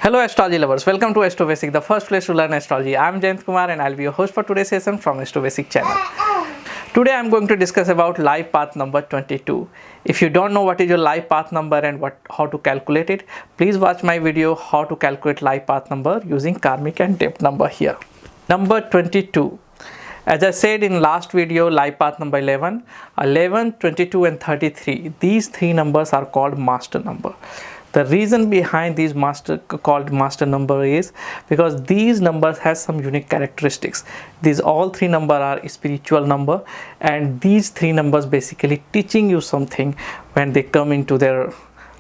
Hello astrology lovers, welcome to AstroBasic, the first place to learn astrology. I am Jayant Kumar and I'll be your host for today's session from AstroBasic channel. Today I am going to discuss about life path number 22. If you don't know what is your life path number and how to calculate it, please watch my video how to calculate life path number using karmic and depth number here. Number 22. As I said in last video, life path number 11, 22 and 33, these three numbers are called master number. The reason behind these called master number is because these numbers has some unique characteristics. These all three numbers are spiritual number, and these three numbers basically teaching you something when they come into their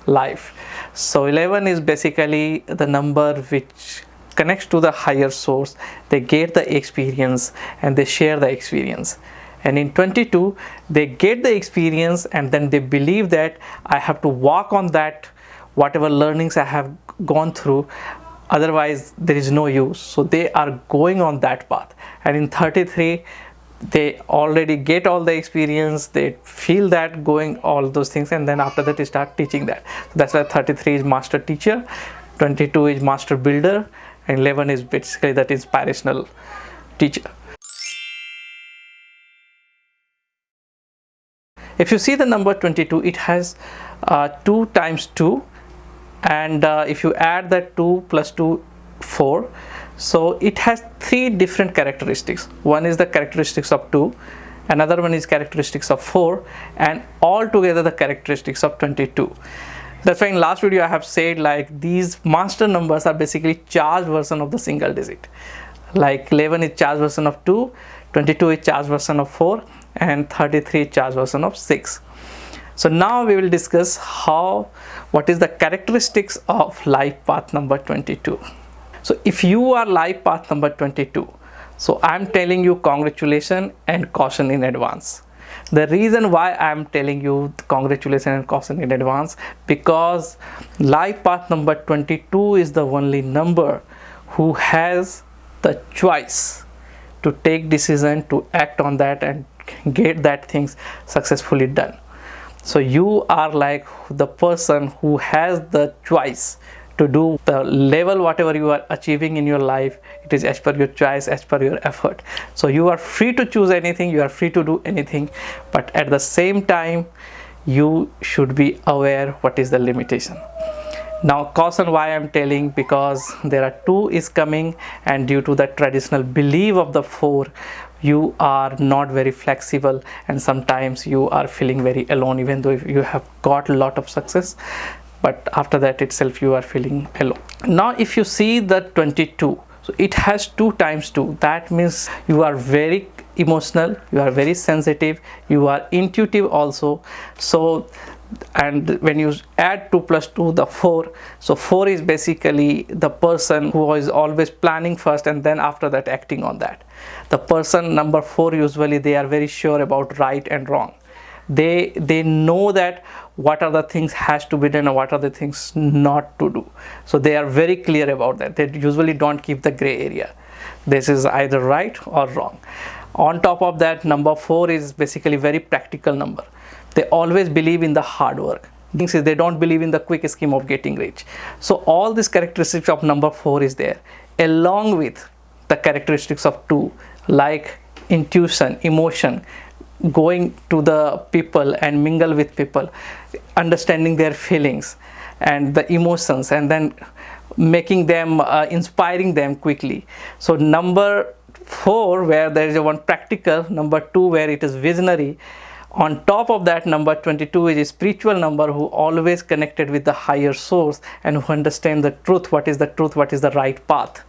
life. So 11 is basically the number which connects to the higher source. They get the experience and they share the experience. And in 22 they get the experience and then they believe that I have to walk on that whatever learnings I have gone through, otherwise there is no use. So they are going on that path. And in 33 they already get all the experience, they feel that going all those things, and then after that they start teaching that. So that's why 33 is master teacher, 22 is master builder, and 11 is basically that inspirational teacher. If you see the number 22, it has 2 times 2, and if you add that 2 plus 2, 4. So it has 3 different characteristics. One is the characteristics of 2, another one is characteristics of 4, and all together the characteristics of 22. That's why in last video I have said like these master numbers are basically charged version of the single digit. Like 11 is charged version of 2, 22 is charged version of 4, and 33 is charged version of 6. So now we will discuss what is the characteristics of life path number 22. So if you are life path number 22, so I am telling you congratulations and caution in advance. The reason why I am telling you congratulations and caution in advance, because life path number 22 is the only number who has the choice to take decision, to act on that and get that things successfully done. So you are like the person who has the choice to do the level whatever you are achieving in your life. It is as per your choice, as per your effort. So you are free to choose anything, you are free to do anything, but at the same time you should be aware what is the limitation. Now caution why I am telling, because there are 2 is coming, and due to the traditional belief of the 4, you are not very flexible, and sometimes you are feeling very alone even though you have got a lot of success, but after that itself you are feeling alone. Now if you see the 22, so it has 2 times 2. That means you are very emotional, you are very sensitive, you are intuitive also. So, and when you add 2 plus 2, the 4, so 4 is basically the person who is always planning first and then after that acting on that. The person number 4, usually they are very sure about right and wrong. They know that what are the things has to be done and what are the things not to do. So they are very clear about that. They usually don't keep the gray area. This is either right or wrong. On top of that, number 4 is basically very practical number. They always believe in the hard work. Things is they don't believe in the quick scheme of getting rich. So all these characteristics of number 4 is there, along with the characteristics of 2, like intuition, emotion, going to the people and mingle with people, understanding their feelings and the emotions, and then making them inspiring them quickly. So number 4 where there is a one practical, number 2 where it is visionary. On top of that, number 22 is a spiritual number who always connected with the higher source and who understand the truth, what is the truth, what is the right path.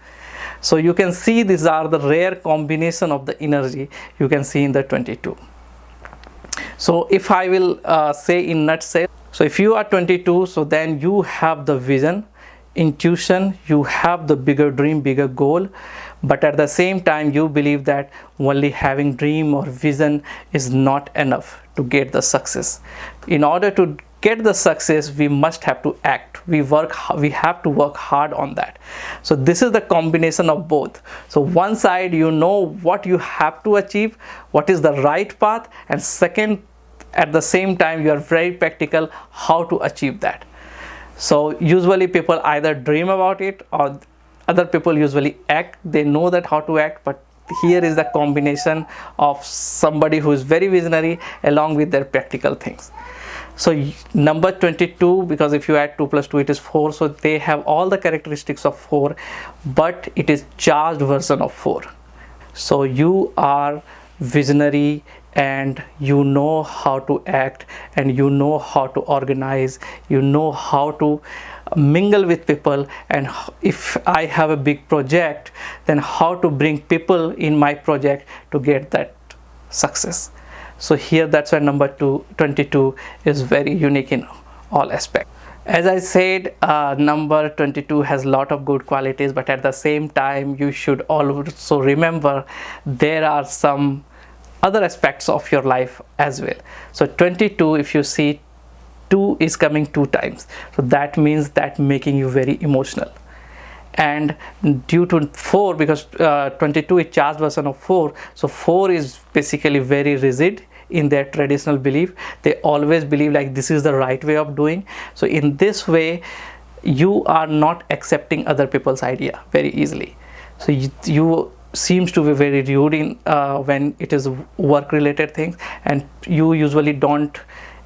So you can see these are the rare combination of the energy you can see in the 22. So if I will say in nutshell, so if you are 22, so then you have the vision, intuition, you have the bigger dream, bigger goal, but at the same time you believe that only having dream or vision is not enough to get the success. In order to get the success, we must have to act. We have to work hard on that. So this is the combination of both. So one side you know what you have to achieve, what is the right path, and second, at the same time you are very practical how to achieve that. So usually people either dream about it, or other people usually act. They know that how to act, but here is the combination of somebody who is very visionary along with their practical things. So number 22, because if you add 2 plus 2 it is 4, so they have all the characteristics of 4, but it is charged version of 4. So you are visionary, and you know how to act, and you know how to organize, you know how to mingle with people, and if I have a big project, then how to bring people in my project to get that success. So here, that's why number 22 is very unique in all aspects. As I said, number 22 has a lot of good qualities, but at the same time you should also remember there are some other aspects of your life as well. So 22, if you see 2 is coming 2 times, so that means that making you very emotional. And due to 4, because 22 is charged version of 4, so 4 is basically very rigid in their traditional belief. They always believe like this is the right way of doing. So in this way you are not accepting other people's idea very easily. So you seems to be very rude in when it is work related things, and you usually don't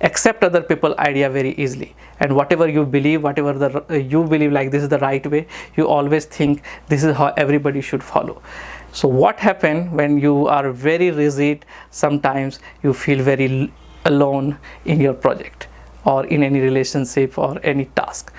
accept other people's idea very easily, and whatever you believe, whatever you believe like this is the right way, you always think this is how everybody should follow. So what happens when you are very rigid, sometimes you feel very alone in your project or in any relationship or any task.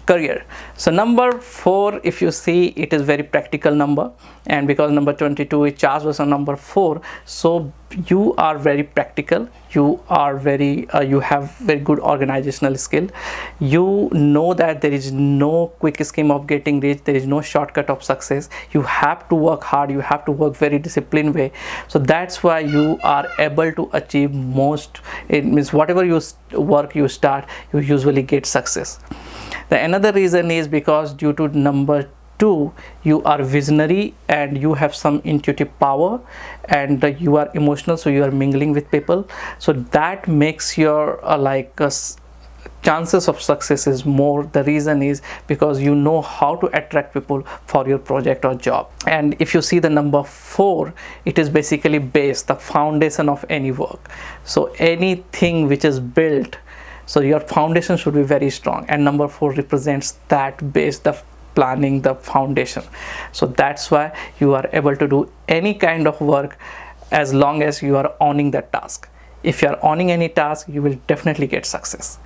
Career. So number 4, if you see, it is very practical number, and because number 22 is charged versus number 4, so you are very practical, you are very you have very good organizational skill. You know that there is no quick scheme of getting rich, there is no shortcut of success. You have to work hard, you have to work very disciplined way. So that's why you are able to achieve most. It means whatever you work you start, you usually get success. The another reason is because due to number 2, you are visionary and you have some intuitive power, and you are emotional, so you are mingling with people. So that makes your chances of success is more. The reason is because you know how to attract people for your project or job. And if you see the number 4, it is basically base, the foundation of any work. So anything which is built, so your foundation should be very strong, and number 4 represents that base, the planning, the foundation. So that's why you are able to do any kind of work as long as you are owning that task. If you are owning any task, you will definitely get success.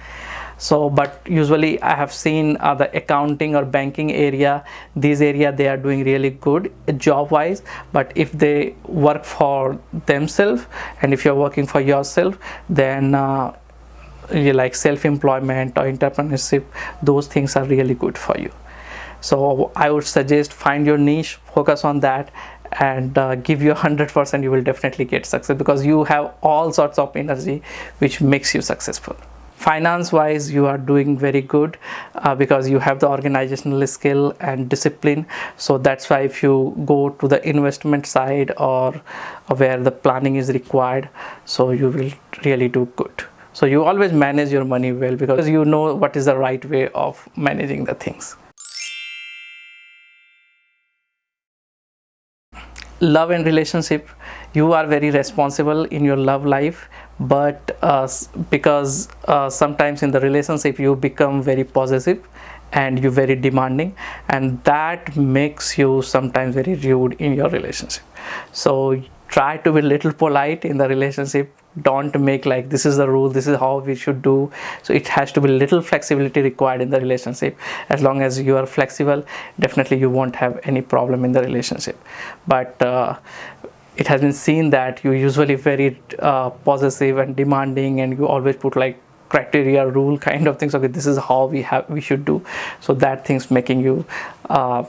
So but usually I have seen the accounting or banking area, these area they are doing really good job wise, but if they work for themselves and if you're working for yourself, then you like self-employment or entrepreneurship, those things are really good for you. So I would suggest find your niche, focus on that, and give you 100%, you will definitely get success, because you have all sorts of energy which makes you successful. Finance wise, you are doing very good because you have the organizational skill and discipline. So that's why if you go to the investment side or where the planning is required, so you will really do good. So you always manage your money well because you know what is the right way of managing the things. Love and relationship, you are very responsible in your love life, but because sometimes in the relationship you become very possessive and you're very demanding, and that makes you sometimes very rude in your relationship. So try to be little polite in the relationship. Don't make like this is the rule, this is how we should do. So it has to be little flexibility required in the relationship. As long as you are flexible, definitely you won't have any problem in the relationship. But it has been seen that you usually very possessive and demanding, and you always put like criteria, rule kind of things. Okay, this is how we should do. So that thing's making you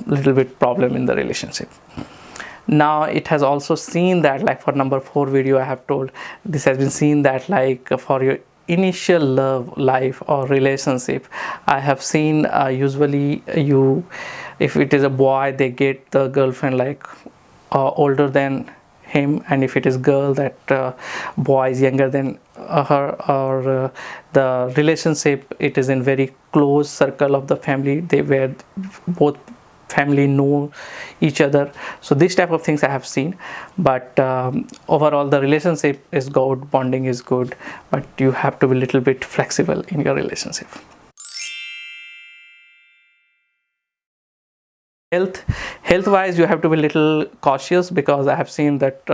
little bit problem in the relationship. Now it has also seen that like for number 4 video I have told, this has been seen that like for your initial love life or relationship, I have seen usually you, if it is a boy, they get the girlfriend like older than him, and if it is girl, that boy is younger than her, or the relationship, it is in very close circle of the family, they were both family know each other. So this type of things I have seen, but overall the relationship is good, bonding is good, but you have to be a little bit flexible in your relationship. Health wise, you have to be a little cautious, because I have seen that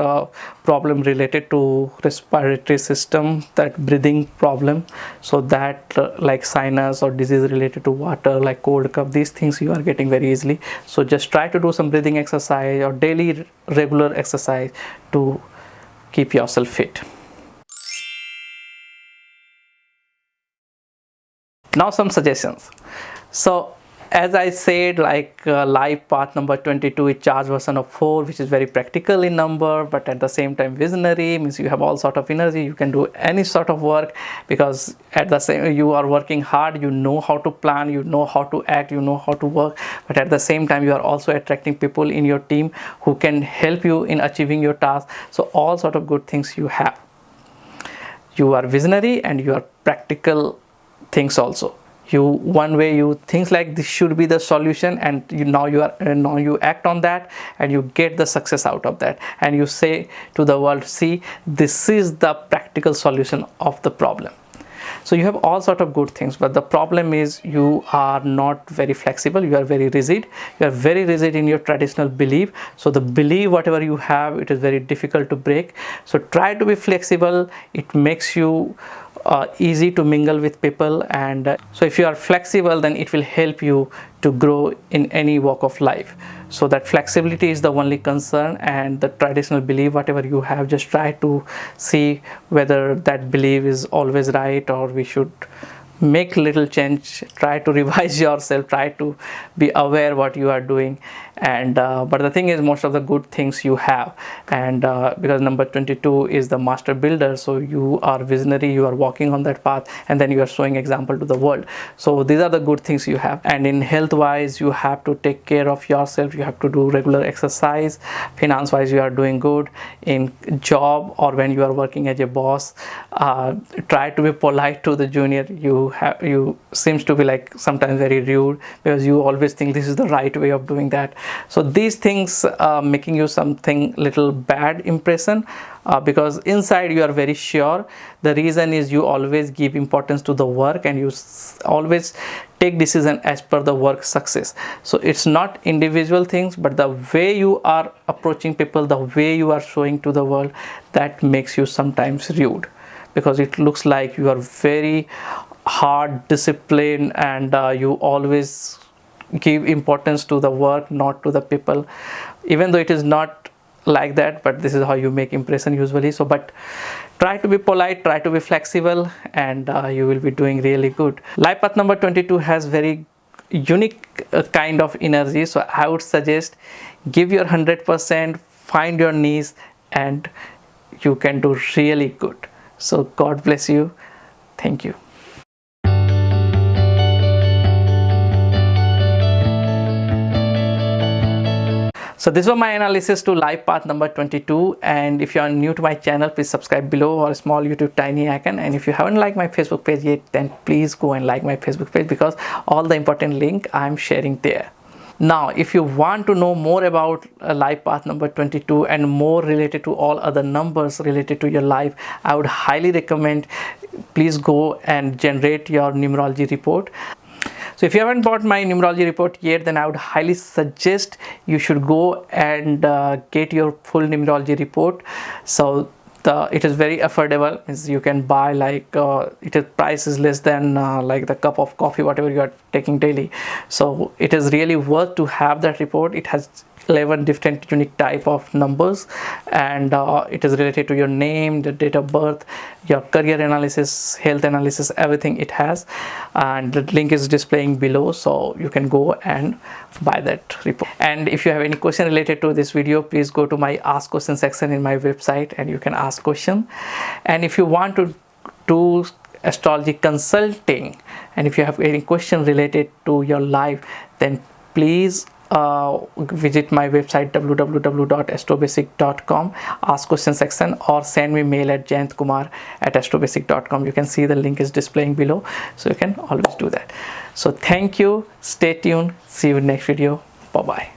problem related to respiratory system, that breathing problem. So that like sinus or disease related to water, like cold cough, these things you are getting very easily. So just try to do some breathing exercise or daily regular exercise to keep yourself fit. Now some suggestions. So as I said, like life path number 22 is charge version of 4, which is very practical in number, but at the same time visionary, means you have all sort of energy, you can do any sort of work, because at the same you are working hard, you know how to plan, you know how to act, you know how to work, but at the same time you are also attracting people in your team who can help you in achieving your task. So all sort of good things you have. You are visionary and you are practical things also. You one way you think like this should be the solution, and now you act on that, and you get the success out of that, and you say to the world, see, this is the practical solution of the problem. So you have all sort of good things, but the problem is you are not very flexible, you are very rigid, you are very rigid in your traditional belief. So the belief whatever you have, it is very difficult to break. So try to be flexible, it makes you easy to mingle with people, and so if you are flexible, then it will help you to grow in any walk of life. So that flexibility is the only concern, and the traditional belief whatever you have, just try to see whether that belief is always right, or we should make little change, try to revise yourself, try to be aware what you are doing. And but the thing is, most of the good things you have, and because number 22 is the master builder, so you are visionary, you are walking on that path, and then you are showing example to the world. So these are the good things you have. And in health wise, you have to take care of yourself, you have to do regular exercise. Finance wise, you are doing good. In job or when you are working as a boss, try to be polite to the junior. You seems to be like sometimes very rude, because you always think this is the right way of doing that. So these things making you something little bad impression, because inside you are very sure. The reason is you always give importance to the work, and you always take decision as per the work success. So it's not individual things, but the way you are approaching people, the way you are showing to the world, that makes you sometimes rude, because it looks like you are very hard discipline, and you always give importance to the work, not to the people, even though it is not like that, but this is how you make impression usually. So but try to be polite, try to be flexible, and you will be doing really good. Life path number 22 has very unique kind of energy, so I would suggest give your 100%, find your niche, and you can do really good. So God bless you. Thank you. So this was my analysis to life path number 22, and if you are new to my channel, please subscribe below, or a small YouTube tiny icon. And if you haven't liked my Facebook page yet, then please go and like my Facebook page, because all the important link I'm sharing there. Now if you want to know more about life path number 22 and more related to all other numbers related to your life, I would highly recommend please go and generate your numerology report. So if you haven't bought my numerology report yet, then I would highly suggest you should go and get your full numerology report. So it is very affordable, means you can buy like price is less than like the cup of coffee whatever you are taking daily. So it is really worth to have that report. It has 11 different unique type of numbers, and it is related to your name, the date of birth, your career analysis, health analysis, everything it has, and the link is displaying below, so you can go and buy that report. And if you have any question related to this video, please go to my ask question section in my website, and you can ask question. And if you want to do astrology consulting, and if you have any question related to your life, then please visit my website www.astrobasic.com, ask question section, or send me mail at jayantkumar@astrobasic.com. You can see the link is displaying below, so you can always do that. So thank you, stay tuned, see you in next video, bye bye.